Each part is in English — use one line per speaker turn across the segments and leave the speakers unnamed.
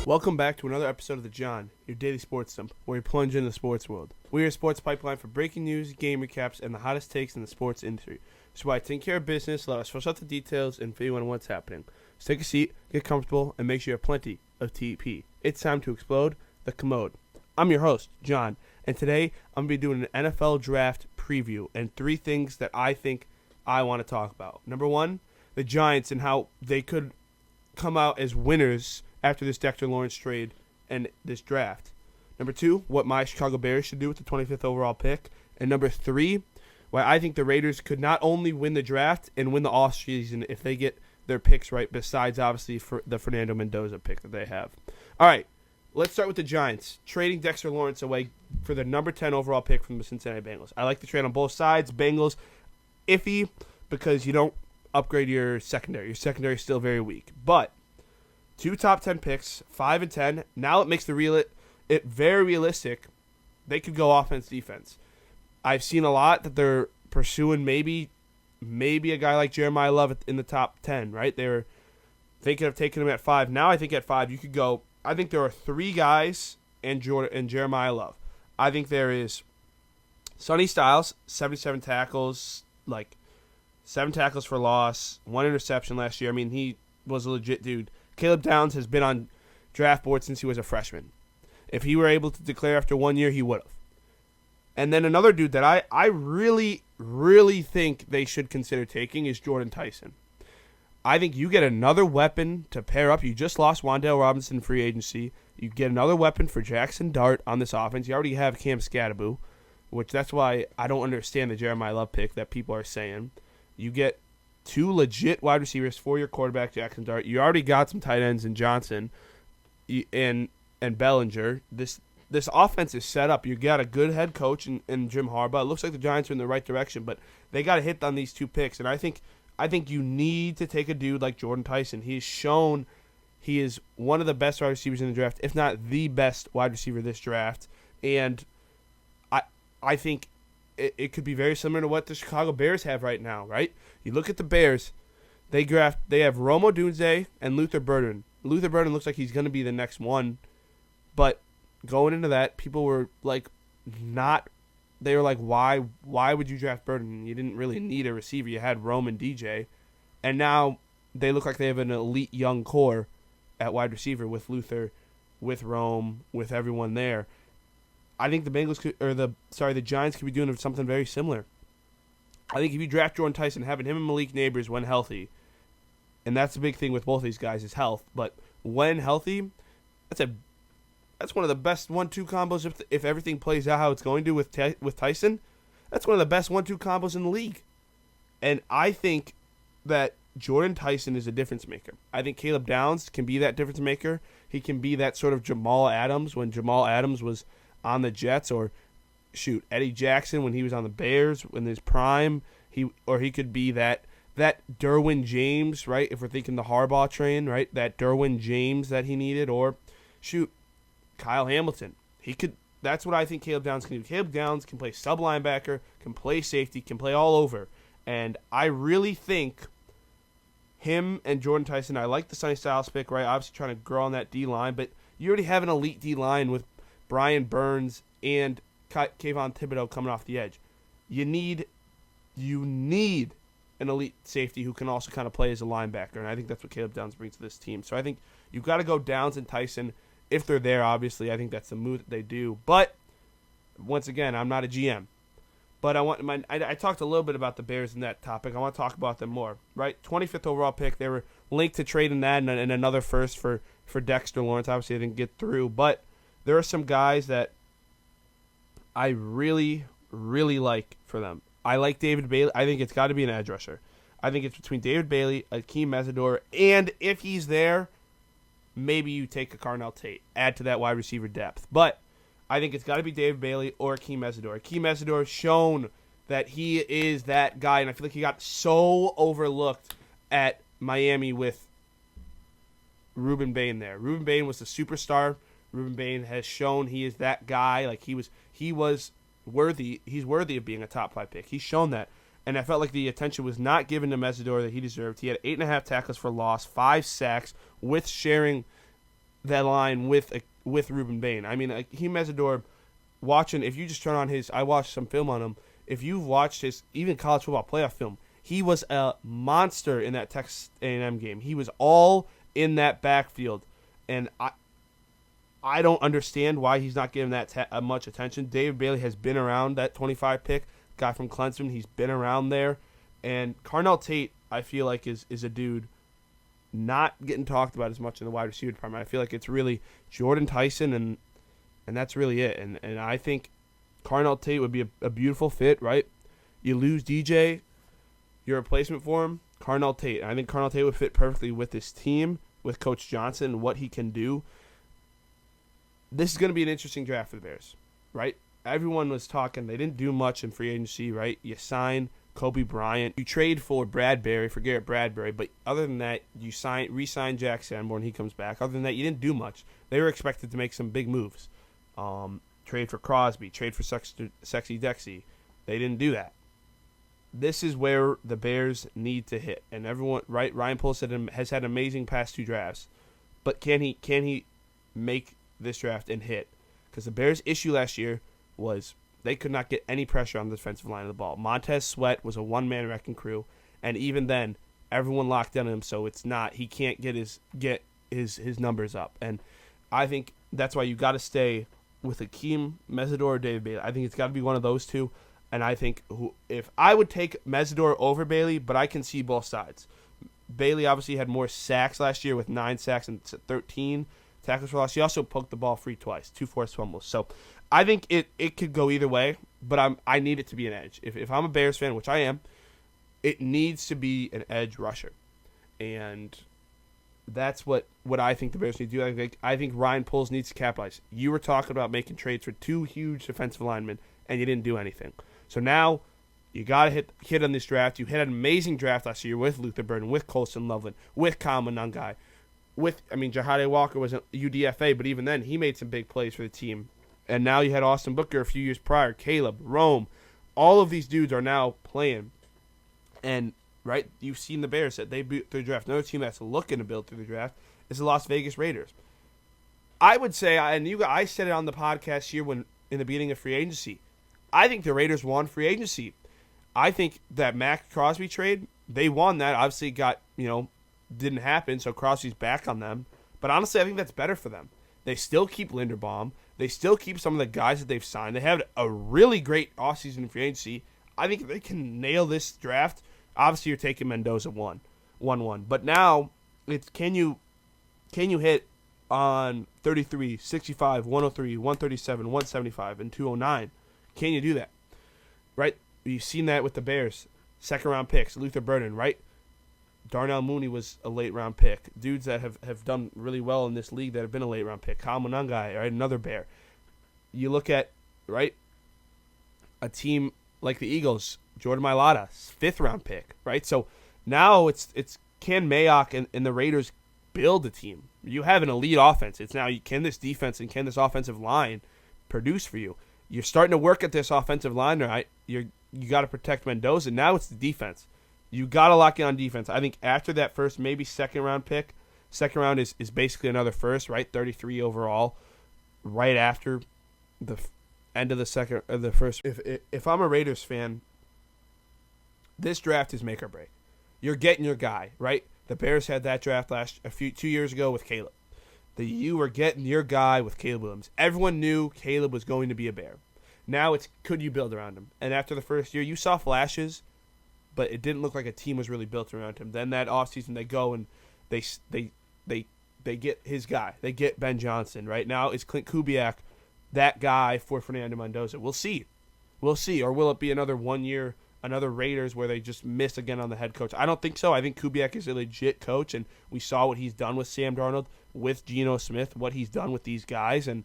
Welcome back to another episode of The John, your daily sports dump, where we plunge into the sports world. We are a sports pipeline for breaking news, game recaps, and the hottest takes in the sports industry. So I take care of business, let us flush out the details, and fill you in on what's happening. So take a seat, get comfortable, and make sure you have plenty of TP. It's time to explode the commode. I'm your host, John, and today I'm going to be doing an NFL draft preview and 3 things that I think I want to talk about. Number 1, the Giants and how they could come out as winners after this Dexter Lawrence trade and this draft. Number 2, what my Chicago Bears should do with the 25th overall pick. And number 3, why I think the Raiders could not only win the draft and win the offseason if they get their picks right, besides obviously for the Fernando Mendoza pick that they have. All right, let's start with the Giants. Trading Dexter Lawrence away for the number 10 overall pick from the Cincinnati Bengals. I like the trade on both sides. Bengals, iffy because you don't upgrade your secondary. Your secondary is still very weak. But 2 top 10 picks, 5 and 10. Now it makes it very realistic. They could go offense, defense. I've seen a lot that they're pursuing maybe a guy like Jeremiah Love in the top 10, right? They were thinking of taking him at 5. Now I think at 5 you could go. I think there are 3 guys and Jeremiah Love. I think there is Sonny Styles, 77 tackles, like 7 tackles for loss, 1 interception last year. I mean, he was a legit dude. Caleb Downs has been on draft board since he was a freshman. If he were able to declare after 1 year, he would have. And then another dude that I really, really think they should consider taking is Jordan Tyson. I think you get another weapon to pair up. You just lost Wan'Dale Robinson free agency. You get another weapon for Jackson Dart on this offense. You already have Cam Scatterbo, which that's why I don't understand the Jeremiah Love pick that people are saying. You get 2 legit wide receivers for your quarterback, Jackson Dart. You already got some tight ends in Johnson and Bellinger. This offense is set up. You got a good head coach in Jim Harbaugh. It looks like the Giants are in the right direction, but they got to hit on these 2 picks. And I think you need to take a dude like Jordan Tyson. He's shown he is one of the best wide receivers in the draft, if not the best wide receiver this draft. And I think it could be very similar to what the Chicago Bears have right now, right? You look at the Bears, they have Rome Odunze and Luther Burden. Luther Burden looks like he's going to be the next one, but going into that, people were like they were like, why would you draft Burden? You didn't really need a receiver. You had Rome and DJ, and now they look like they have an elite young core at wide receiver with Luther, with Rome, with everyone there. I think the Giants could be doing something very similar. I think if you draft Jordan Tyson, having him and Malik Neighbors when healthy, and that's the big thing with both of these guys is health. But when healthy, that's one of the best 1-2 combos if everything plays out how it's going to with Tyson. That's one of the best 1-2 combos in the league. And I think that Jordan Tyson is a difference maker. I think Caleb Downs can be that difference maker. He can be that sort of Jamal Adams when Jamal Adams was on the Jets, or Eddie Jackson when he was on the Bears in his prime. He could be that Derwin James, right? If we're thinking the Harbaugh train, right? That Derwin James that he needed, or Kyle Hamilton. That's what I think Caleb Downs can do. Caleb Downs can play sub linebacker, can play safety, can play all over. And I really think him and Jordan Tyson, I like the Sonny Styles pick, right? Obviously trying to grow on that D-line, but you already have an elite D-line with Brian Burns and Kayvon Thibodeau coming off the edge. You need an elite safety who can also kind of play as a linebacker, and I think that's what Caleb Downs brings to this team. So I think you've got to go Downs and Tyson if they're there, obviously. I think that's the move that they do. But, once again, I'm not a GM. But I talked a little bit about the Bears in that topic. I want to talk about them more, right? 25th overall pick. They were linked to trading that and another first for Dexter Lawrence. Obviously, they didn't get through. But there are some guys that I really, really like for them. I like David Bailey. I think it's got to be an edge rusher. I think it's between David Bailey, Akeem Mesidor, and if he's there, maybe you take a Carnell Tate, add to that wide receiver depth. But I think it's got to be David Bailey or Akeem Mesidor. Akeem Mesidor has shown that he is that guy, and I feel like he got so overlooked at Miami with Ruben Bain there. Ruben Bain was the superstar. Ruben Bain has shown he is that guy. Like he was worthy. He's worthy of being a top 5 pick. He's shown that. And I felt like the attention was not given to Mesidor that he deserved. He had 8.5 tackles for loss, 5 sacks, with sharing that line with Ruben Bain. I mean, Hakeem Mesidor, if you just turn on I watched some film on him. If you've watched his even college football playoff film, he was a monster in that Texas A&M game. He was all in that backfield, and I don't understand why he's not giving that much attention. David Bailey has been around that 25 pick, guy from Clemson. He's been around there. And Carnell Tate, I feel like, is a dude not getting talked about as much in the wide receiver department. I feel like it's really Jordan Tyson, and that's really it. And I think Carnell Tate would be a beautiful fit, right? You lose DJ, your replacement for him, Carnell Tate. And I think Carnell Tate would fit perfectly with this team, with Coach Johnson, and what he can do. This is going to be an interesting draft for the Bears, right? Everyone was talking. They didn't do much in free agency, right? You sign Kobe Bryant. You trade for Bradbury, for Garrett Bradbury. But other than that, you re-sign Jack Sanborn. He comes back. Other than that, you didn't do much. They were expected to make some big moves. Trade for Crosby. Trade for Sexy Dexy. They didn't do that. This is where the Bears need to hit. And everyone, right? Ryan Poles has had amazing past two drafts. But can he make this draft and hit? Because the Bears' issue last year was they could not get any pressure on the defensive line of the ball. Montez Sweat was a one-man wrecking crew, and even then, everyone locked in on him, so he can't get his numbers up. And I think that's why you got to stay with Hakeem Mesidor or David Bailey. I think it's got to be one of those two. And I think if I would take Mesidor over Bailey, but I can see both sides. Bailey obviously had more sacks last year with 9 sacks and 13 tackles for loss. He also poked the ball free twice, 2 forced fumbles. So I think it could go either way, but I need it to be an edge. If I'm a Bears fan, which I am, it needs to be an edge rusher. And that's what I think the Bears need to do. I think Ryan Poles needs to capitalize. You were talking about making trades for 2 huge defensive linemen, and you didn't do anything. So now you got to hit on this draft. You hit an amazing draft last year with Luther Burden, with Colston Loveland, with Kyle Monangai. Jahade Walker was an UDFA, but even then, he made some big plays for the team. And now you had Austin Booker a few years prior, Caleb, Rome. All of these dudes are now playing. And, right, you've seen the Bears that they built through the draft. Another team that's looking to build through the draft is the Las Vegas Raiders. I would say, I said it on the podcast here in the beginning of free agency, I think the Raiders won free agency. I think that Mac Crosby trade, they won that. Obviously didn't happen, so Crosby's back on them. But honestly, I think that's better for them. They still keep Linderbaum. They still keep some of the guys that they've signed. They have a really great offseason free agency. I think if they can nail this draft, obviously you're taking Mendoza 1-1. But now, it's can you hit on 33, 65, 103, 137, 175, and 209? Can you do that? Right? You've seen that with the Bears. Second-round picks. Luther Burden, right? Darnell Mooney was a late-round pick. Dudes that have done really well in this league that have been a late-round pick. Kyle Monangai, right? Another Bear. You look at, right, a team like the Eagles, Jordan Mailata, 5th-round pick, right? So now it's can Mayock and the Raiders build a team? You have an elite offense. It's now, can this defense and can this offensive line produce for you? You're starting to work at this offensive line, right? You got to protect Mendoza. Now it's the defense. You got to lock in on defense. I think after that first, maybe second-round pick, second round is basically another first, right? 33 overall, right after the end of the first. If I'm a Raiders fan, this draft is make or break. You're getting your guy, right? The Bears had that draft 2 years ago with Caleb. You were getting your guy with Caleb Williams. Everyone knew Caleb was going to be a Bear. Now it's, could you build around him? And after the first year, you saw flashes, but it didn't look like a team was really built around him. Then that offseason, they go and they get his guy. They get Ben Johnson. Right now, is Clint Kubiak that guy for Fernando Mendoza? We'll see. Or will it be another 1 year, another Raiders where they just miss again on the head coach? I don't think so. I think Kubiak is a legit coach, and we saw what he's done with Sam Darnold, with Geno Smith, what he's done with these guys, and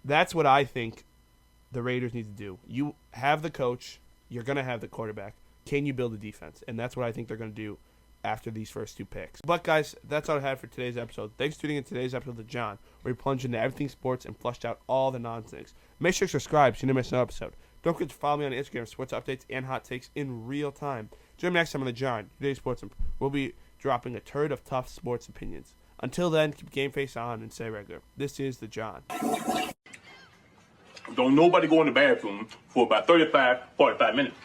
that's what I think the Raiders need to do. You have the coach. You're going to have the quarterback. Can you build a defense? And that's what I think they're going to do after these first 2 picks. But, guys, that's all I had for today's episode. Thanks for tuning in to today's episode of John, where we plunge into everything sports and flushed out all the nonsense. Make sure to subscribe so you never miss an episode. Don't forget to follow me on Instagram for sports updates and hot takes in real time. Join me next time on the John, today's sports. We'll be dropping a turd of tough sports opinions. Until then, keep game face on and stay regular. This is the John.
Don't nobody go in the bathroom for about 35, 45 minutes.